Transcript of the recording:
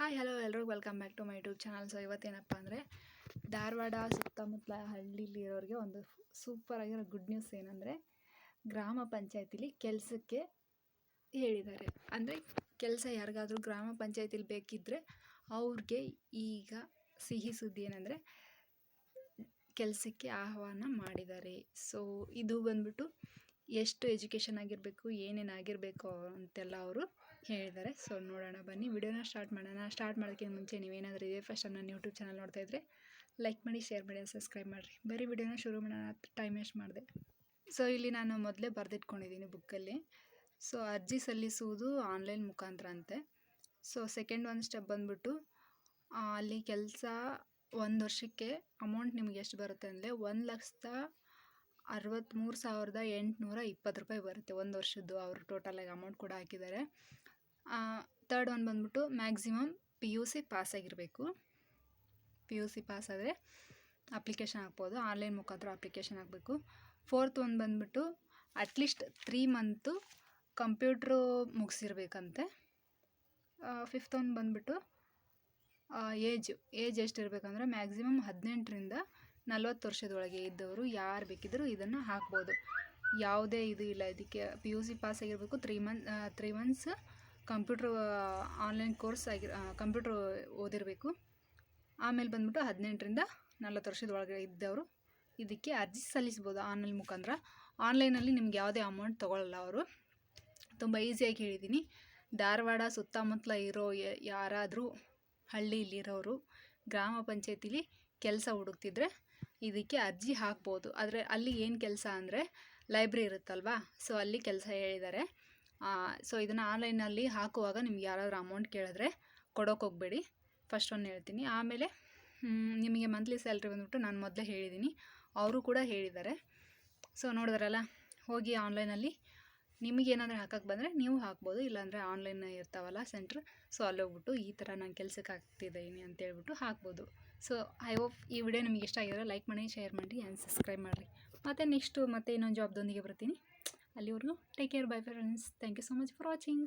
Hi hello ಎಲ್ರಿಗೂ welcome back to my YouTube channel. So ಇವತ್ತೇನಪ್ಪ ಅಂದರೆ ಧಾರವಾಡ ಸುತ್ತಮುತ್ತಲ ಹಳ್ಳಿಲಿರೋರಿಗೆ ಒಂದು ಸೂಪರ್ ಆಗಿರೋ ಗುಡ್ ನ್ಯೂಸ್ ಏನಂದರೆ ಗ್ರಾಮ ಪಂಚಾಯತಿಲಿ ಕೆಲಸಕ್ಕೆ ಹೇಳಿದ್ದಾರೆ. ಅಂದರೆ ಕೆಲಸ ಯಾರಿಗಾದರೂ ಗ್ರಾಮ ಪಂಚಾಯತಿಲಿ ಬೇಕಿದ್ದರೆ ಅವ್ರಿಗೆ ಈಗ ಸಿಹಿ ಸುದ್ದಿ ಏನಂದರೆ ಕೆಲಸಕ್ಕೆ ಆಹ್ವಾನ ಮಾಡಿದ್ದಾರೆ. ಸೊ ಇದು ಬಂದ್ಬಿಟ್ಟು ಎಷ್ಟು ಎಜುಕೇಷನ್ ಆಗಿರಬೇಕು, ಏನೇನಾಗಿರಬೇಕು ಅಂತೆಲ್ಲ ಅವರು ಹೇಳಿದ್ದಾರೆ. ಸೊ ನೋಡೋಣ ಬನ್ನಿ, ವಿಡಿಯೋನ ಸ್ಟಾರ್ಟ್ ಮಾಡೋಣ. ಸ್ಟಾರ್ಟ್ ಮಾಡೋದಕ್ಕಿಂತ ಮುಂಚೆ ನೀವೇನಾದರೂ ಇದೇ ಫಸ್ಟ್ ಟೈಮ್ ನನ್ನ ಯೂಟ್ಯೂಬ್ ಚಾನಲ್ ನೋಡ್ತಾ ಇದ್ದರೆ ಲೈಕ್ ಮಾಡಿ, ಶೇರ್ ಮಾಡಿ, ಸಬ್ಸ್ಕ್ರೈಬ್ ಮಾಡಿರಿ. ಬರೀ ವಿಡಿಯೋನ ಶುರು ಮಾಡೋಣ, ಟೈಮ್ ವೇಸ್ಟ್ ಮಾಡಿದೆ. ಸೊ ಇಲ್ಲಿ ನಾನು ಮೊದಲೇ ಬರೆದಿಟ್ಕೊಂಡಿದ್ದೀನಿ ಬುಕ್ಕಲ್ಲಿ. ಸೊ ಅರ್ಜಿ ಸಲ್ಲಿಸುವುದು ಆನ್ಲೈನ್ ಮುಖಾಂತರ ಅಂತೆ. ಸೊ ಸೆಕೆಂಡ್ ಒಂದು ಸ್ಟೆಪ್ ಬಂದ್ಬಿಟ್ಟು ಅಲ್ಲಿ ಕೆಲಸ 1 ವರ್ಷಕ್ಕೆ ಅಮೌಂಟ್ ನಿಮ್ಗೆ ಎಷ್ಟು ಬರುತ್ತೆ ಅಂದರೆ 1,63,820 ರೂಪಾಯಿ ಬರುತ್ತೆ 1 ವರ್ಷದ್ದು. ಅವರು ಟೋಟಲಾಗಿ ಅಮೌಂಟ್ ಕೂಡ ಹಾಕಿದ್ದಾರೆ. ಥರ್ಡ್ ಒಂದು ಬಂದ್ಬಿಟ್ಟು ಮ್ಯಾಕ್ಸಿಮಮ್ PUC ಪಾಸ್ ಆಗಿರಬೇಕು. PUC ಪಾಸ್ ಆದರೆ ಅಪ್ಲಿಕೇಶನ್ ಹಾಕ್ಬೋದು, ಆನ್ಲೈನ್ ಮುಖಾಂತರ ಅಪ್ಲಿಕೇಶನ್ ಹಾಕಬೇಕು. ಫೋರ್ತ್ ಒಂದು ಬಂದ್ಬಿಟ್ಟು ಅಟ್ಲೀಸ್ಟ್ 3 ಮಂತು ಕಂಪ್ಯೂಟ್ರು ಮುಗಿಸಿರ್ಬೇಕಂತೆ. ಫಿಫ್ತ್ ಒಂದು ಬಂದ್ಬಿಟ್ಟು ಏಜ್ ಎಷ್ಟಿರಬೇಕಂದ್ರೆ ಮ್ಯಾಕ್ಸಿಮಮ್ 18ರಿಂದ 40 ವರ್ಷದೊಳಗೆ ಇದ್ದವರು ಯಾರು ಬೇಕಿದ್ದರೂ ಇದನ್ನು ಹಾಕ್ಬೋದು. ಯಾವುದೇ ಇದು ಇಲ್ಲ ಇದಕ್ಕೆ. PUC ಪಾಸ್ ಆಗಿರಬೇಕು, 3 months computer online course computer ಓದಿರಬೇಕು. ಆಮೇಲೆ ಬಂದ್ಬಿಟ್ಟು 18ರಿಂದ 40 ವರ್ಷದೊಳಗೆ ಇದ್ದವರು ಇದಕ್ಕೆ ಅರ್ಜಿ ಸಲ್ಲಿಸ್ಬೋದು ಆನ್ಲೈನ್ ಮುಖಾಂತರ. ಆನ್ಲೈನಲ್ಲಿ ನಿಮ್ಗೆ ಯಾವುದೇ ಅಮೌಂಟ್ ತೊಗೊಳ್ಳಲ್ಲ ಅವರು. ತುಂಬ ಈಸಿಯಾಗಿ ಹೇಳಿದ್ದೀನಿ. ಧಾರವಾಡ ಸುತ್ತಮುತ್ತಲ ಇರೋ ಯಾರಾದರೂ ಹಳ್ಳಿಲಿರೋರು ಗ್ರಾಮ ಪಂಚಾಯತಿಲಿ ಕೆಲಸ ಹುಡುಕ್ತಿದ್ರೆ ಇದಕ್ಕೆ ಅರ್ಜಿ ಹಾಕ್ಬೋದು. ಆದರೆ ಅಲ್ಲಿ ಏನು ಕೆಲಸ ಅಂದರೆ ಲೈಬ್ರರಿ ಇರುತ್ತಲ್ವಾ, ಸೊ ಅಲ್ಲಿ ಕೆಲಸ ಹೇಳಿದ್ದಾರೆ. ಸೊ ಇದನ್ನು ಆನ್ಲೈನಲ್ಲಿ ಹಾಕುವಾಗ ನಿಮ್ಗೆ ಯಾರಾದರೂ ಅಮೌಂಟ್ ಕೇಳಿದ್ರೆ ಕೊಡೋಕೆ ಹೋಗಬೇಡಿ, ಫಸ್ಟ್ ಒಂದು ಹೇಳ್ತೀನಿ. ಆಮೇಲೆ ನಿಮಗೆ ಮಂತ್ಲಿ ಸ್ಯಾಲ್ರಿ ಬಂದ್ಬಿಟ್ಟು ನಾನು ಮೊದಲೇ ಹೇಳಿದ್ದೀನಿ, ಅವರು ಕೂಡ ಹೇಳಿದ್ದಾರೆ. ಸೊ ನೋಡಿದ್ರಲ್ಲ, ಹೋಗಿ ಆನ್ಲೈನಲ್ಲಿ ನಿಮಗೇನಾದರೂ ಹಾಕಕ್ಕೆ ಬಂದರೆ ನೀವು ಹಾಕ್ಬೋದು, ಇಲ್ಲಾಂದರೆ ಆನ್ಲೈನ್ ಇರ್ತಾವಲ್ಲ ಸೆಂಟ್ರ್, ಸೊ ಅಲ್ಲಿ ಹೋಗ್ಬಿಟ್ಟು ಈ ಥರ ನಾನು ಕೆಲಸಕ್ಕೆ ಆಗ್ತಿದ್ದೀನಿ ಅಂತೇಳ್ಬಿಟ್ಟು ಹಾಕ್ಬೋದು. ಸೊ ಐ ಹೋಪ್ ಈ ವಿಡಿಯೋ ನಿಮಗೆ ಇಷ್ಟ ಆಗಿದ್ರೆ ಲೈಕ್ ಮಾಡಿ, ಶೇರ್ ಮಾಡಿ ಆ್ಯಂಡ್ ಸಬ್ಸ್ಕ್ರೈಬ್ ಮಾಡಿರಿ. ಮತ್ತೆ ಇನ್ನೊಂದು ಜಾಬ್ದೊಂದಿಗೆ ಬರ್ತೀನಿ. ಅಲ್ಲಿವರೆಗೂ take care, bye friends. Thank you so much for watching.